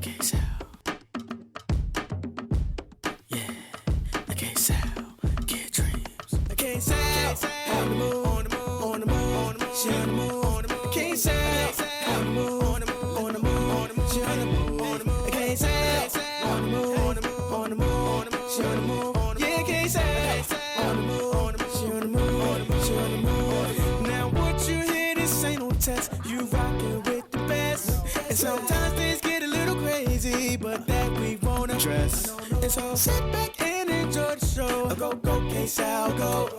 Ksal. Yeah, Ksal, get dreams. Ksal, on the move, on the move, on the move, she on the move, on the move. Ksal, on the move, on the move, on the move, she on the move, on the move. Ksal, on the move, on the move, on the move, she on the move. Yeah, Ksal, on the move, on the move, she on the move, she on the move. Now what you hear, this ain't no test. You rockin' with the best, and sometimes things get a little crazy, but that we won't address. And so sit back and enjoy the show. Go, Ksal, go.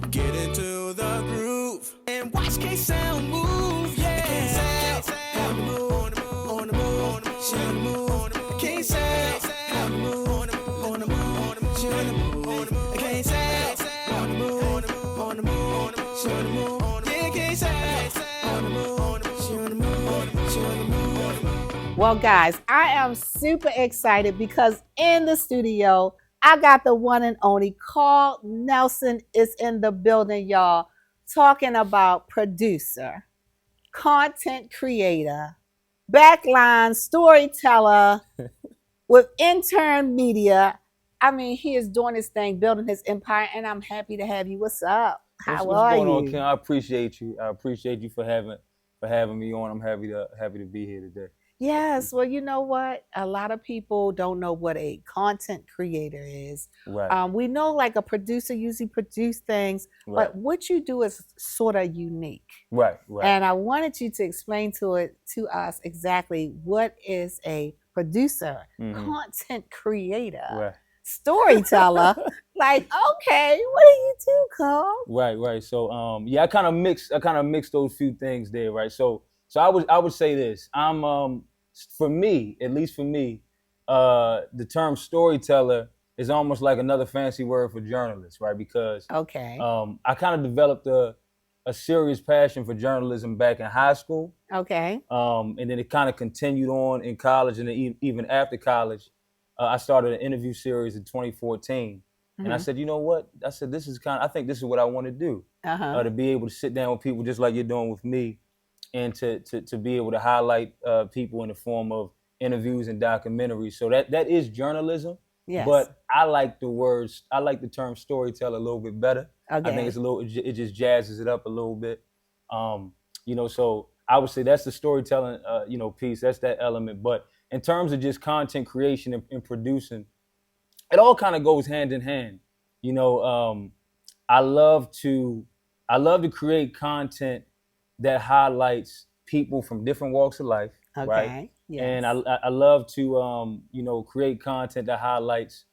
Get into the groove and watch Ksal move. Yeah, Ksal, on the move, on the move, on the move, she on the move, on the move. Ksal, on the move, on the move, on the move, she on the move, on the move. Ksal, on the move, on the move, on the move, she on the move. Yeah, Ksal, on the move, on the move, she on the move, she on the move. Well, guys, I am super excited because in the studio, I got the one and only Carl Nelson is in the building, y'all, talking about producer, content creator, backline storyteller with intern media. I mean, he is doing his thing, building his empire, and I'm happy to have you. What's up? How What's are going you? on, Kim? I appreciate you. I appreciate you for having me on. I'm happy to be here today. Yes, well, you know what? A lot of people don't know what a content creator is. Right. We know like a producer usually produce things, Right. but what you do is sort of unique. Right. And I wanted you to explain to us exactly what is a producer, content creator, Right. storyteller. Like, okay, what do you do, Carl? Right. So yeah, I kind of mix those few things there, right? So I would say this. I'm for me, at least for me, the term storyteller is almost like another fancy word for journalist, right? Because Okay. I kind of developed a serious passion for journalism back in high school. Okay. And then it kind of continued on in college, and then even after college, I started an interview series in 2014. And I said, you know what? I said, I think this is what I want to do. To be able to sit down with people just like you're doing with me, and to be able to highlight people in the form of interviews and documentaries. So that is journalism. Yes. But I like the term storyteller a little bit better. Okay. I think it just jazzes it up a little bit. So I would say that's the storytelling, piece. That's that element. But in terms of just content creation and producing, it all kind of goes hand in hand. I love to create content that highlights people from different walks of life. Okay. Right? Yes. And I love to create content that highlights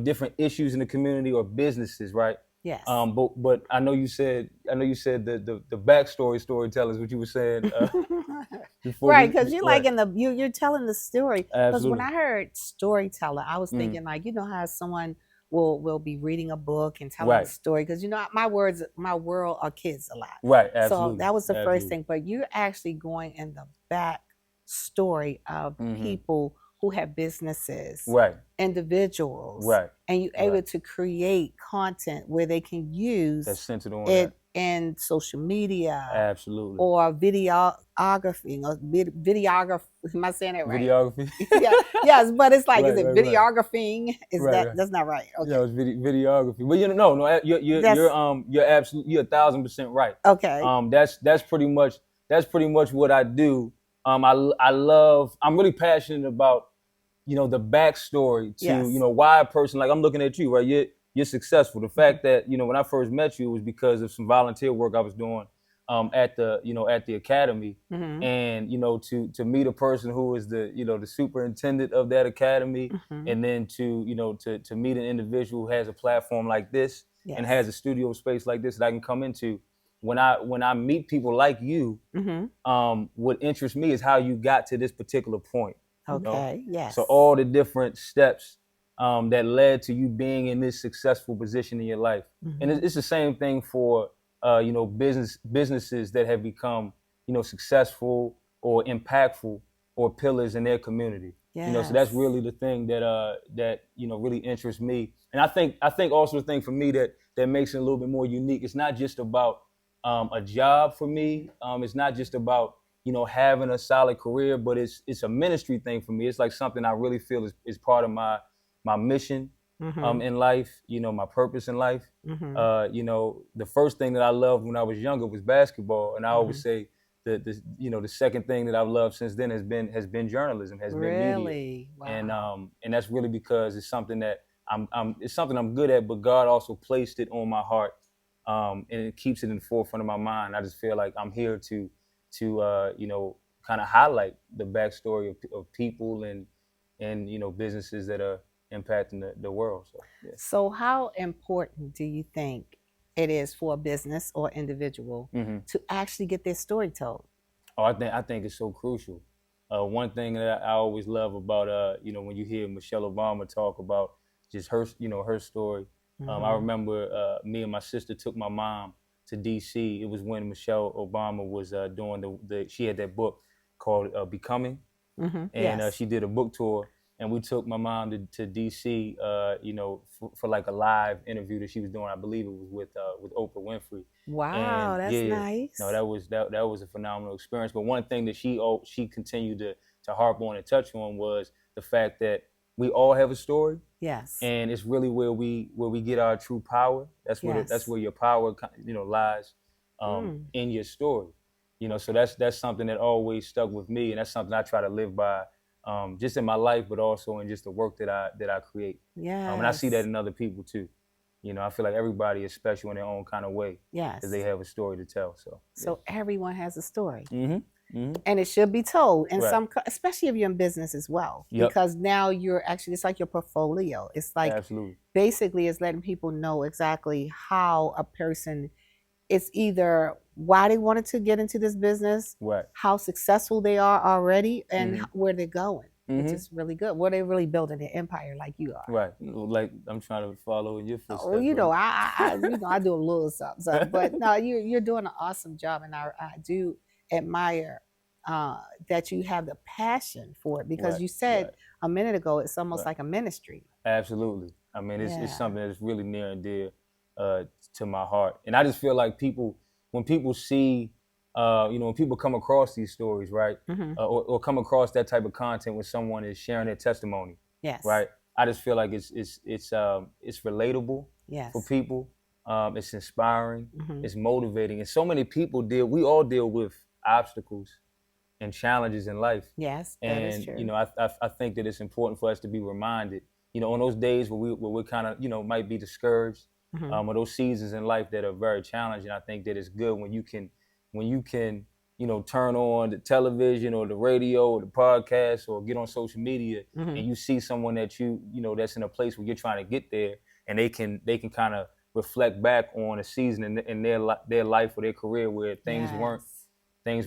different issues in the community or businesses, right? Yes. But I know you said the backstory storytellers, what you were saying. Right, because you're telling the story. Because when Absolutely. I heard storyteller, I was thinking like, you know how someone will be reading a book and telling a story. Because my world are kids a lot. Right, absolutely. So that was the first thing. But you're actually going in the back story of people who have businesses, right, individuals, right, and you're able to create content where they can use that's centered on it in social media, absolutely, or videography. Am I saying that right? Videography. Yeah, yes, but it's like, Right, is it right, videographing? Is Right, that right. that's not right? Okay. Yeah, it's videography. But you're absolutely, you're 1,000% right. Okay. That's pretty much what I do. I'm really passionate about the backstory to why a person, like I'm looking at you, right? You're successful. The fact that when I first met you, it was because of some volunteer work I was doing at the academy, and to meet a person who is the superintendent of that academy, and then to meet an individual who has a platform like this and has a studio space like this that I can come into. When I meet people like you, what interests me is how you got to this particular point. Okay. Yes. So all the different steps that led to you being in this successful position in your life, and it's the same thing for businesses that have become successful or impactful or pillars in their community. Yes. So that's really the thing that really interests me. And I think also the thing for me that makes it a little bit more unique. It's not just about a job for me. It's not just about having a solid career, but it's a ministry thing for me. It's like something I really feel is part of my mission in life, my purpose in life. The first thing that I loved when I was younger was basketball, and I always say the second thing that I've loved since then has been journalism, has been media. Really? Wow. And that's really because it's something that it's something I'm good at, but God also placed it on my heart, and it keeps it in the forefront of my mind. I just feel like I'm here to kind of highlight the backstory of people and businesses that are impacting the world. So, yeah. So how important do you think it is for a business or individual to actually get their story told? Oh, I think it's so crucial. One thing that I always love about when you hear Michelle Obama talk about just her story. I remember me and my sister took my mom to DC. It was when Michelle Obama was doing she had that book called Becoming, and Yes. she did a book tour, and we took my mom to DC, for like a live interview that she was doing. I believe it was with Oprah Winfrey. Wow, And that's nice. no, that was a phenomenal experience. But one thing that she continued to harp on and touch on was the fact that we all have a story. Yes. And it's really where we get our true power. That's where your power lies in your story. So that's something that always stuck with me, and that's something I try to live by, just in my life, but also in just the work that I create. Yes. And I see that in other people too. I feel like everybody is special in their own kind of way. Yes. Because they have a story to tell. So everyone has a story. Mm-hmm. And it should be told, and Right. especially if you're in business as well, Yep. because now it's like your portfolio. It's like Absolutely. basically it's letting people know exactly how a person, it's either why they wanted to get into this business, Right. how successful they are already, and where they're going, which Mhm. is really good. Where they're really building their empire like you are. Right. Like I'm trying to follow in your footsteps. Oh, I do a little something, but no, you're doing an awesome job, and I do admire that you have the passion for it, because Right, you said right. a minute ago it's almost Right. like a ministry. Absolutely. I mean, Yeah. it's something that's really near and dear to my heart. And I just feel like when people see, when people come across these stories, right, or come across that type of content when someone is sharing their testimony, Yes. right, I just feel like it's relatable Yes. for people. It's inspiring. It's motivating. And so many people we all deal with obstacles and challenges in life. Yes, that And is true. I think that it's important for us to be reminded, on those days where we're kind of might be discouraged, or those seasons in life that are very challenging. I think that it's good when you can turn on the television or the radio or the podcast or get on social media, and you see someone that that's in a place where you're trying to get there, and they can kind of reflect back on a season in their life or their career where things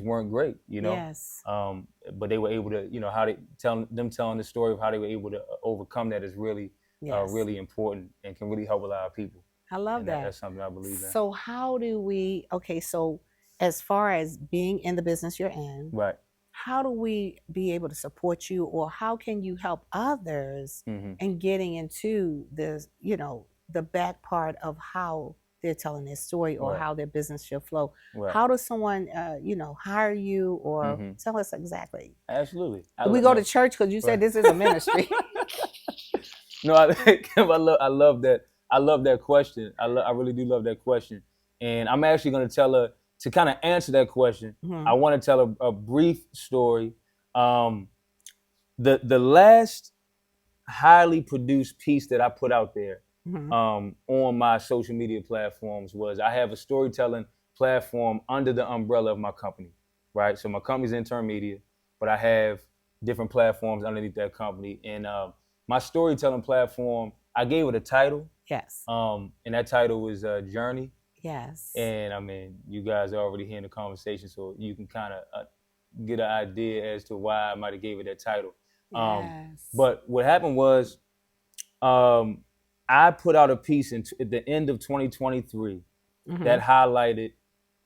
weren't great, Yes. but they were able to, how they telling the story of how they were able to overcome that is really, Yes. really important and can really help a lot of people. I love And that. that's something I believe in. So how do we, so as far as being in the business you're in, Right. how do we be able to support you, or how can you help others in getting into this, the back part of how they're telling their story, or Right. how their business should flow? Right. How does someone, hire you, or tell us exactly? Absolutely. Do we go to church? Because you said this is a ministry. No, I love that. I love that question. I really do love that question. And I'm actually going to tell her, to kind of answer that question, I want to tell a brief story. The last highly produced piece that I put out there on my social media platforms was, I have a storytelling platform under the umbrella of my company, right? So my company's Intern Media, but I have different platforms underneath that company. And my storytelling platform, I gave it a title. Yes. And that title was Journey. Yes. And I mean, you guys are already hearing the conversation, so you can kind of get an idea as to why I might have gave it that title. Yes. But what happened was, I put out a piece at the end of 2023 that highlighted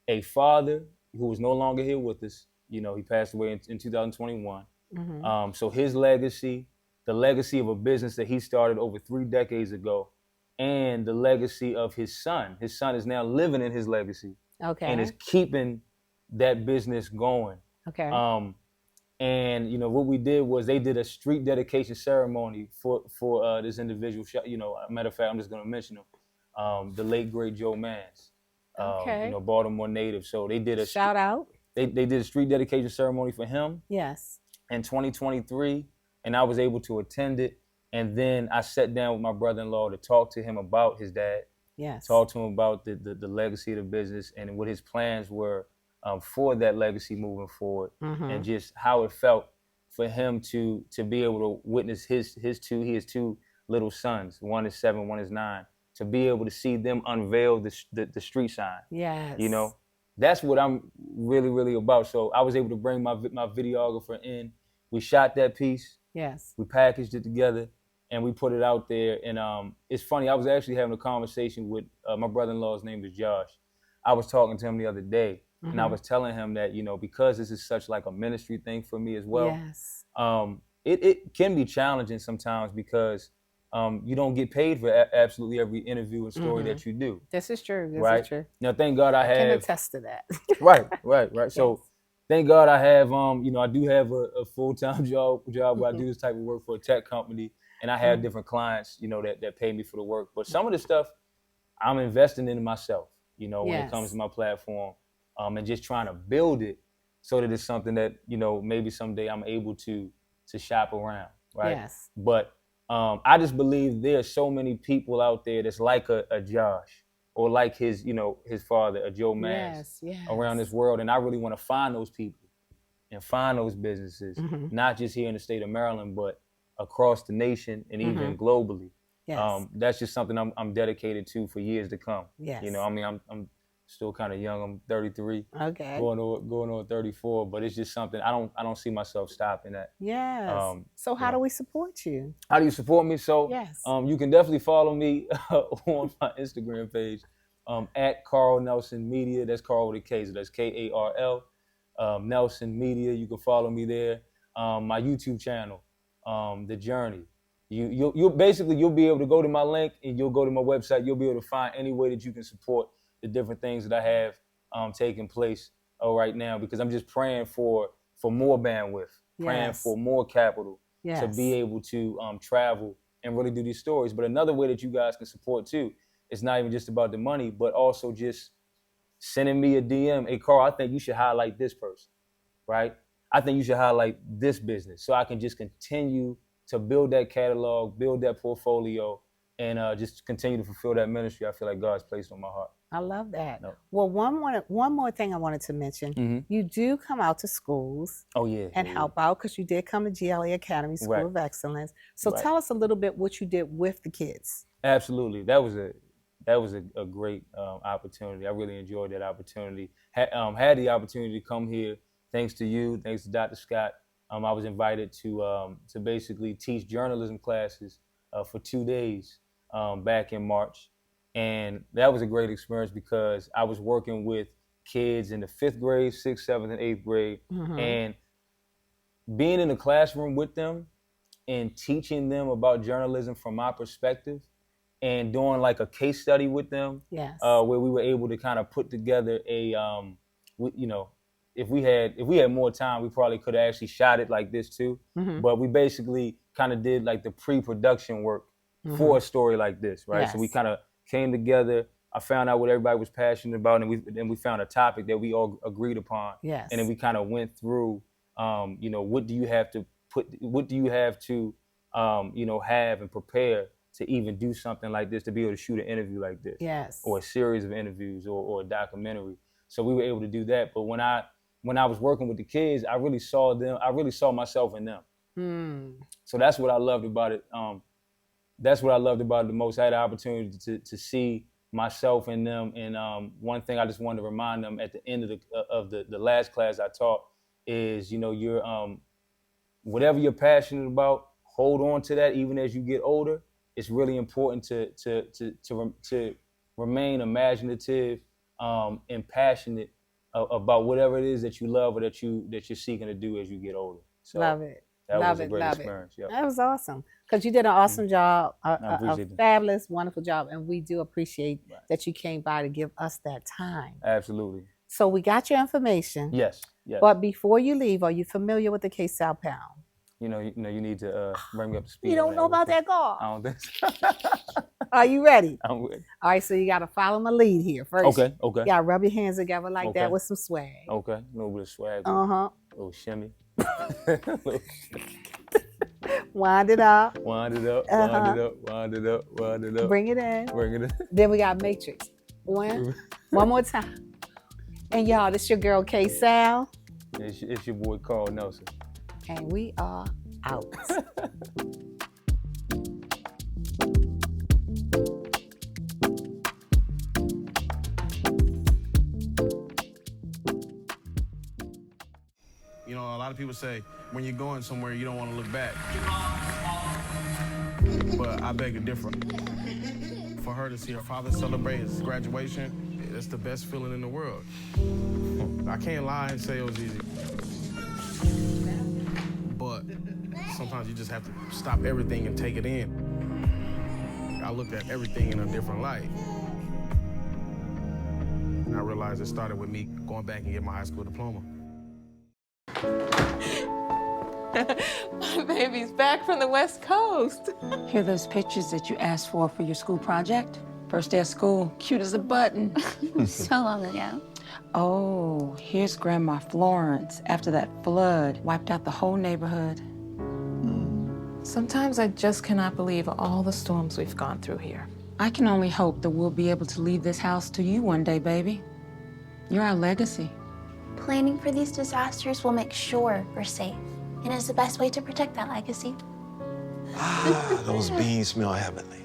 a father who was no longer here with us. He passed away in 2021. So his legacy, the legacy of a business that he started over 3 decades ago, and the legacy of his son. His son is now living in his legacy. Okay. And is keeping that business going. Okay. And you know what we did was they did a street dedication ceremony for this individual. You know, a matter of fact, I'm just gonna mention him, the late great Joe Mans. Okay. You know, Baltimore native. So they did a shout out. They did a street dedication ceremony for him. Yes. In 2023, and I was able to attend it. And then I sat down with my brother-in-law to talk to him about his dad. Yes. Talk to him about the legacy of the business and what his plans were for that legacy moving forward, and just how it felt for him to be able to witness his two little sons. One is 7, one is 9. To be able to see them unveil the street sign. Yes. You know, that's what I'm really, really about. So I was able to bring my videographer in. We shot that piece. Yes. We packaged it together and we put it out there. And it's funny, I was actually having a conversation with my brother-in-law's name is Josh. I was talking to him the other day, and I was telling him that, you know, because this is such like a ministry thing for me as well, yes. It can be challenging sometimes because you don't get paid for absolutely every interview and story that you do. This is true. This right? is true. Now, thank God I can have. attest to that. Right. So, Yes. thank God I have. You know, I do have a full-time job where I do this type of work for a tech company, and I have different clients, you know, that pay me for the work. But some of the stuff I'm investing in myself, you know, when it comes to my platform, and just trying to build it so that it's something that, you know, maybe someday I'm able to shop around, right? Yes. But I just believe there's so many people out there that's like a Josh or like his, you know, his father, a Joe Mans, around this world. And I really want to find those people and find those businesses, not just here in the state of Maryland, but across the nation and even globally. Yes. That's just something I'm dedicated to for years to come. Yes. You know, I mean, I'm still kind of young. I'm 33. Okay. Going on 34, but it's just something I don't see myself stopping at. Yes. So how do we support you? How do you support me? So yes. You can definitely follow me on my Instagram page at Carl Nelson Media. That's Carl with a K, so that's Karl Nelson Media. You can follow me there. My YouTube channel, The Journey. You'll basically be able to go to my link and you'll go to my website. You'll be able to find any way that you can support the different things that I have taking place right now, because I'm just praying for more bandwidth, praying for more capital to be able to travel and really do these stories. But another way that you guys can support too, it's not even just about the money, but also just sending me a DM. Hey, Carl, I think you should highlight this person, right? I think you should highlight this business, so I can just continue to build that catalog, build that portfolio, and just continue to fulfill that ministry I feel like God's placed on my heart. I love that. No. Well, one more thing I wanted to mention. You do come out to schools and help out, because you did come to GLA Academy School of Excellence. So tell us a little bit what you did with the kids. Absolutely. That was a great opportunity. I really enjoyed that opportunity. Had the opportunity to come here thanks to you, thanks to Dr. Scott. I was invited to basically teach journalism classes for 2 days back in March. And that was a great experience because I was working with kids in the 5th grade, 6th, 7th, and 8th grade. And being in the classroom with them and teaching them about journalism from my perspective and doing like a case study with them, where we were able to kind of put together a, you know, if we had more time, we probably could have actually shot it like this too. But we basically kind of did like the pre-production work for a story like this, right? So we kind of came together. I found out what everybody was passionate about, and we found a topic that we all agreed upon. And then we kind of went through, you know, what do you have to you know, have and prepare to even do something like this, to be able to shoot an interview like this, or a series of interviews, or a documentary. So we were able to do that. But when I was working with the kids, I really saw myself in them. So that's what I loved about it. That's what I loved about it the most. I had the opportunity to see myself in them. And one thing I just wanted to remind them at the end of the last class I taught is, you know, you're whatever you're passionate about, hold on to that even as you get older. It's really important to remain imaginative and passionate about whatever it is that you love or that you're seeking to do as you get older. So love it. That was a great experience. That was awesome, because you did an awesome job, a fabulous, wonderful job, and we do appreciate that you came by to give us that time. Absolutely. So we got your information. Yes. Yes. But before you leave, are you familiar with the Ksal pound? You need to bring me up to speed. You don't know about that car? I don't think so. Are you ready? I'm ready. All right, so you got to follow my lead here first. Okay. You got to rub your hands together like that with some swag. Okay. A little bit of swag. Uh-huh. A little shimmy. Wind it up. Wind it up. Wind it up. Wind it up. Wind it up. Bring it in. Bring it in. Then we got Matrix. One more time. And y'all, this your girl Ksal. It's your boy Carl Nelson. And we are out. You know, a lot of people say when you're going somewhere, you don't want to look back. But I beg to differ. For her to see her father celebrate his graduation, that's the best feeling in the world. I can't lie and say it was easy. But sometimes you just have to stop everything and take it in. I looked at everything in a different light. And I realized it started with me going back and getting my high school diploma. My baby's back from the West Coast. Here are those pictures that you asked for your school project? First day of school, cute as a button. So long ago. Oh, here's Grandma Florence after that flood wiped out the whole neighborhood. Sometimes I just cannot believe all the storms we've gone through here. I can only hope that we'll be able to leave this house to you one day, baby. You're our legacy. Planning for these disasters will make sure we're safe. And it's the best way to protect that legacy. Ah, those beans smell heavenly.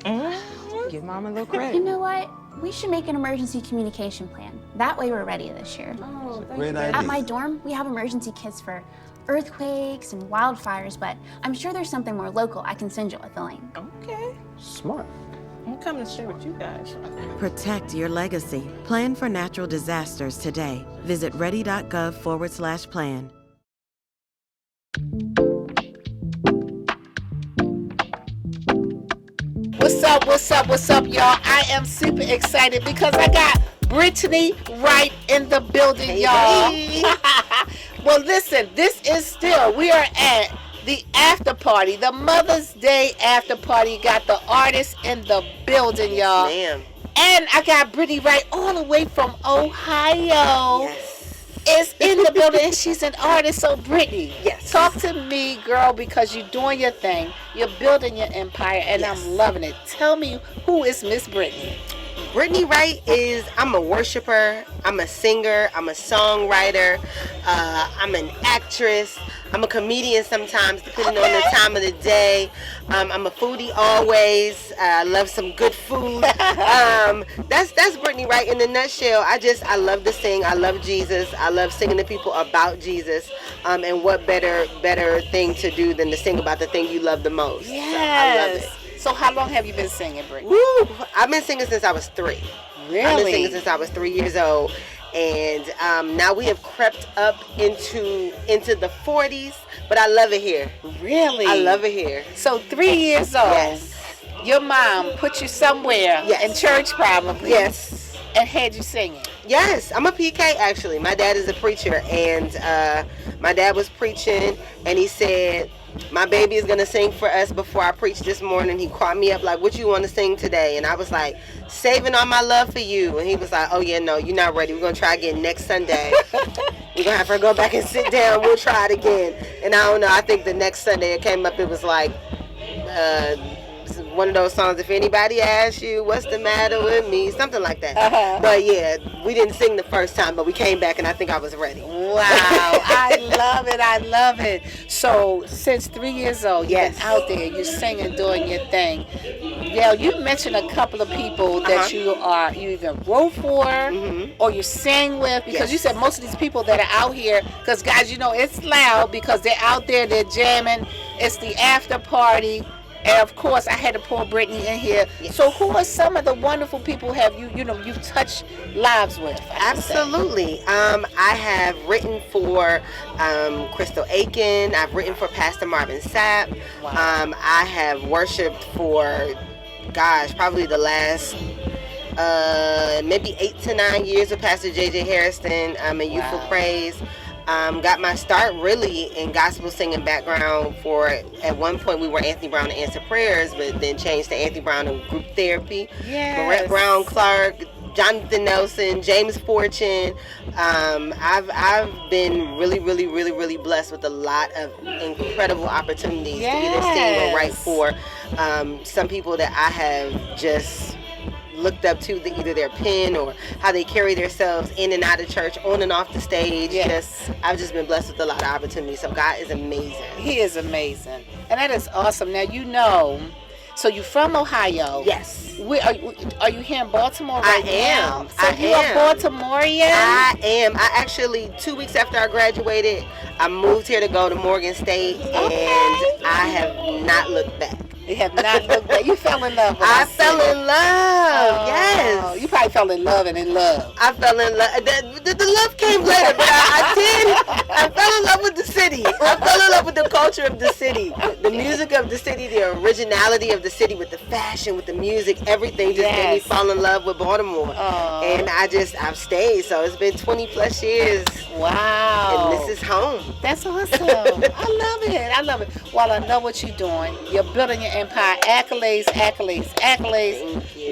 Give Mom a little credit. You know what? We should make an emergency communication plan. That way we're ready this year. Oh, Great idea. At my dorm, we have emergency kits for earthquakes and wildfires, but I'm sure there's something more local I can send you with the link. Okay. Smart. I'm coming to share with you guys. Protect your legacy. Plan for natural disasters today. Visit ready.gov/plan. What's up, y'all? I am super excited because I got Brittney Wright in the building, y'all. Well, listen, we are at the after party, the Mother's Day after party. Got the artists in the building, y'all. Ma'am. And I got Brittney Wright all the way from Ohio. Yes. Is in the building, and she's an artist. So Brittney, Yes. talk to me, girl, because you're doing your thing. You're building your empire, and Yes. I'm loving it. Tell me, who is Miss Brittney? Brittney Wright I'm a worshiper, I'm a singer, I'm a songwriter, I'm an actress, I'm a comedian sometimes, depending on the time of the day. I'm a foodie always. I love some good food. That's Brittney Wright in a nutshell. I love to sing. I love Jesus. I love singing to people about Jesus. And what better thing to do than to sing about the thing you love the most? Yes. So I love it. So how long have you been singing, Brittney? Woo! I've been singing since I was 3. Really? I've been singing since I was 3 years old, and now we have crept up into the 40s. But I love it here. Really? I love it here. So 3 years old. Yes. Your mom put you somewhere in church, probably. Yes. And had you singing. Yes, I'm a PK actually. My dad is a preacher, and my dad was preaching, and he said, my baby is gonna sing for us before I preach this morning. He called me up like, what you want to sing today? And I was like, saving all my love for you. And he was like, oh yeah, no, you're not ready. We're gonna try again next Sunday. We're gonna have her go back and sit down. We'll try it again. And I don't know, I think the next Sunday it came up, it was like one of those songs, if anybody asks you what's the matter with me, something like that. But yeah, we didn't sing the first time, but we came back and I think I was ready. Wow, I love it. So since 3 years old, you've been out there, you're singing, doing your thing. Now, you mentioned a couple of people that you either wrote for or you sang with, because you said most of these people that are out here, because guys, you know, it's loud because they're out there, they're jamming, it's the after party. And of course, I had to pull Brittney in here. Yes. So, who are some of the wonderful people have you've touched lives with? Absolutely. I have written for Crystal Aiken. I've written for Pastor Marvin Sapp. Wow. I have worshipped for, probably the last maybe 8 to 9 years with Pastor J.J. Harrison and Youthful Praise. Got my start really in gospel singing background for, at one point we were Anthony Brown and Answer Prayers, but then changed to Anthony Brown and Group Therapy. Yes. Marette Brown Clark, Jonathan Nelson, James Fortune. I've been really blessed with a lot of incredible opportunities to either sing or write for some people that I have just looked up to, either their pen or how they carry themselves in and out of church, on and off the stage. I've just been blessed with a lot of opportunities. So God is amazing. He is amazing, and that is awesome. Now so you're from Ohio. Yes. Are you here in Baltimore right now? So I you're a Baltimorean? I am. I actually, 2 weeks after I graduated, I moved here to go to Morgan State, and I have not looked back. You have not looked back. You fell in love. I fell in love. Yes. You probably fell in love and in love. I fell in love. The love came later, but I fell in love with the city. I fell in love with the culture of the city, the music of the city, the originality of the city, with the fashion, with the music, everything just made me fall in love with Baltimore. And I've stayed. So it's been 20 plus years. Wow. And this is home. That's awesome. I love it. Well, I know what you're doing. You're building your empire. Accolades.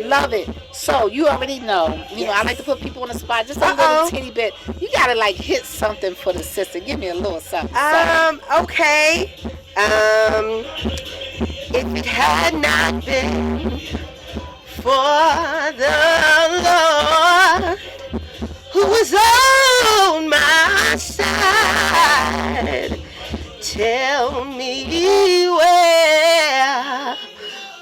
Love it. So you already know. You know, I like to put people on the spot just a little teeny bit. You gotta like hit something for the sister. Give me a little something. Okay. If it had not been for the Lord who was on my side, tell me where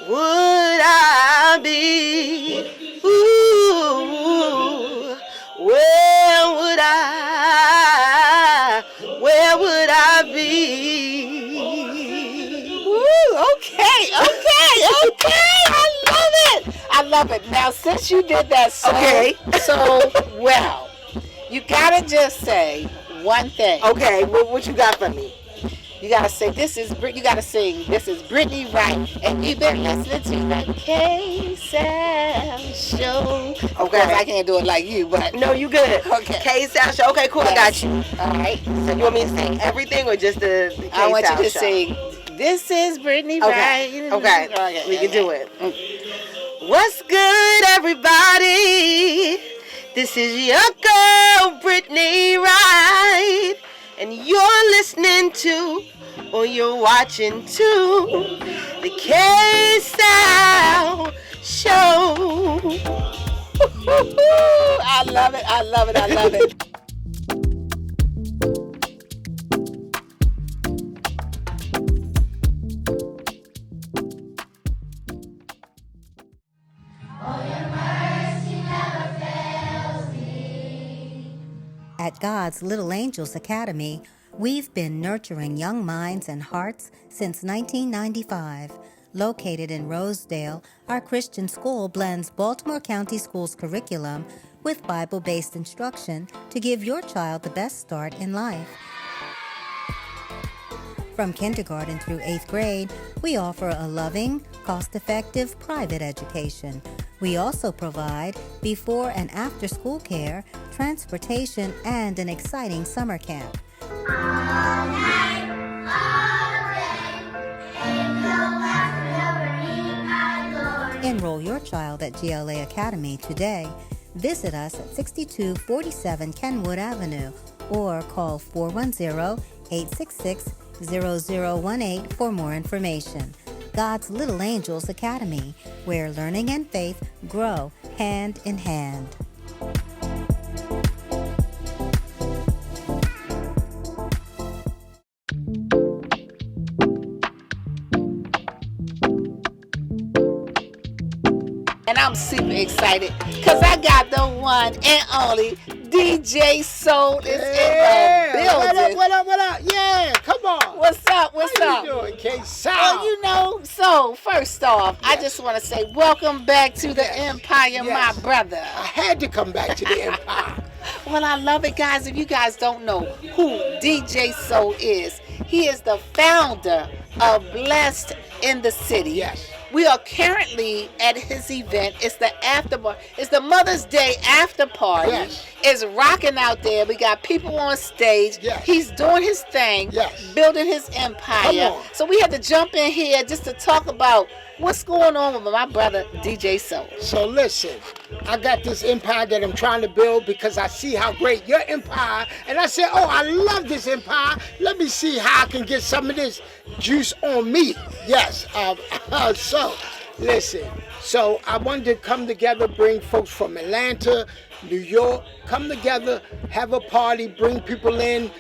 would I be? Ooh, where would I be? Ooh, okay. I love it. Now, since you did that so well, you gotta just say one thing. Okay, what you got for me? You gotta say you gotta sing this is Brittney Wright, and you've been listening to the Ksal Show. Okay. Of course, I can't do it like you, but no, you good. Okay. Ksal Show. Okay, cool. Yes. I got you. All right. So you want me to sing everything or just the Ksal Show? I want you to sing. This is Brittney Wright. Okay. We can do it. What's good, everybody? This is your girl, Brittney Wright, and you're listening to, or you're watching to, the Ksal Show. I love it. At God's Little Angels Academy, we've been nurturing young minds and hearts since 1995. Located in Rosedale, our Christian school blends Baltimore County Schools curriculum with Bible-based instruction to give your child the best start in life. From kindergarten through 8th grade, we offer a loving, cost-effective private education. We also provide before and after school care, transportation, and an exciting summer camp. Enroll your child at GLA Academy today. Visit us at 6247 Kenwood Avenue or call 410-866-0018 for more information. God's Little Angels Academy, where learning and faith grow hand in hand. And I'm super excited because I got the one and only DJ Soul is in the building. What up? Yeah, come on. What's up? How you doing, Ksal? Well, you know, so first off, I just want to say welcome back to the Empire, my brother. I had to come back to the Empire. Well, I love it, guys. If you guys don't know who DJ Soul is, he is the founder of Blessed in the City. Yes. We are currently at his event. It's the after bar. It's the Mother's Day after party. Yes. It's rocking out there. We got people on stage. Yes. He's doing his thing, Yes. building his empire. Come on. So we had to jump in here just to talk about what's going on with my brother, DJ Soul. So listen, I got this empire that I'm trying to build because I see how great your empire, and I said, oh, I love this empire. Let me see how I can get some of this juice on me. Yes. So listen. So I wanted to come together, bring folks from Atlanta, New York, come together, have a party, bring people in.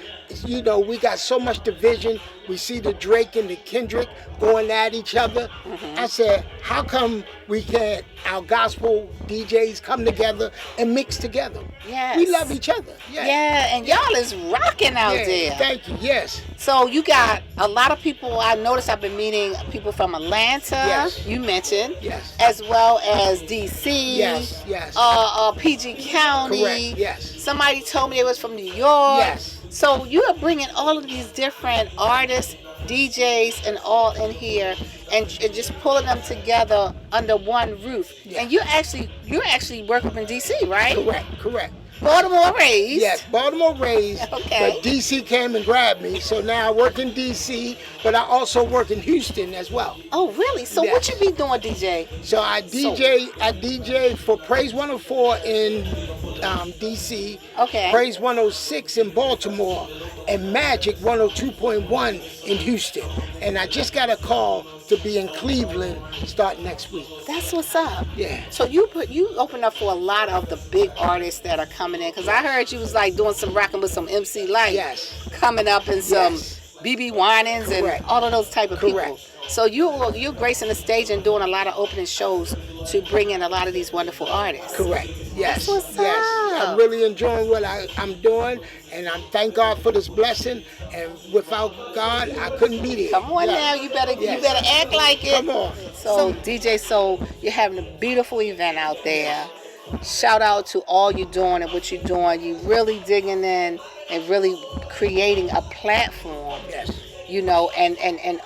You know, we got so much division. We see the Drake and the Kendrick going at each other. I said, how come we can't, our gospel DJs come together and mix together? Yes. We love each other. Yeah, and y'all is rocking out there. Thank you, yes. So you got a lot of people. I noticed I've been meeting people from Atlanta, Yes. you mentioned, Yes. as well as DC, Yes, yes. PG County. Correct, yes. Somebody told me it was from New York. Yes. So you are bringing all of these different artists, DJs, and all in here, and just pulling them together under one roof. Yeah. And you're actually working in DC, right? Correct. Baltimore raised. Yes, Baltimore raised. Okay. But DC came and grabbed me. So now I work in DC, but I also work in Houston as well. Oh, really? So Yes. what you be doing, DJ? So I DJ for Praise 104 in DC. Okay. Praise 106 in Baltimore, and Magic 102.1 in Houston. And I just got a call to be in Cleveland starting next week. That's what's up. Yeah. So you open up for a lot of the big artists that are coming in, because I heard you was like doing some rocking with some MC Light. Yes. Coming up and some Yes. BB Winans and Correct. all of those type of people. Correct. So you're gracing the stage and doing a lot of opening shows to bring in a lot of these wonderful artists. Correct. Yes. That's what's yes. up. I'm really enjoying what I'm doing, and I thank God for this blessing. And without God, I couldn't be there. Come on Yes. now, you better Yes. act like it. Come on. So DJ Soul, you're having a beautiful event out there. Shout out to all you're doing and what you're doing. You really digging in and really creating a platform. Yes. You know, and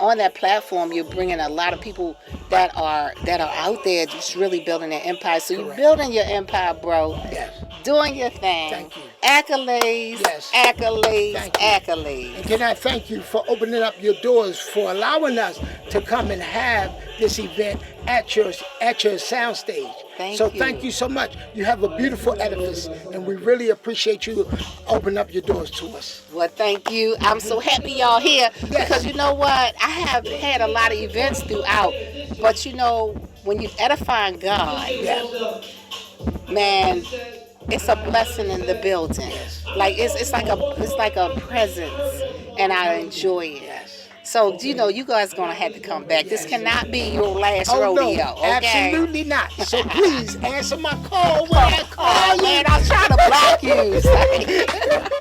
on that platform, you're bringing a lot of people that are out there just really building their empire. So you're building your empire, bro. Yes. Doing your thing. Thank you. Accolades, Yes. accolades, Thank you. accolades. And can I thank you for opening up your doors, for allowing us to come and have this event at your soundstage. Thank you so much. You have a beautiful edifice, and we really appreciate you opening up your doors to us. Well, thank you. I'm so happy y'all here because you know what? I have had a lot of events throughout, but you know, when you're edifying God, man, it's a blessing in the building. Like it's like a presence, and I enjoy it. So you know, you guys gonna have to come back. This cannot be your last rodeo. No, Okay? absolutely not. So please answer my call when I call you. Man, I was trying to block you.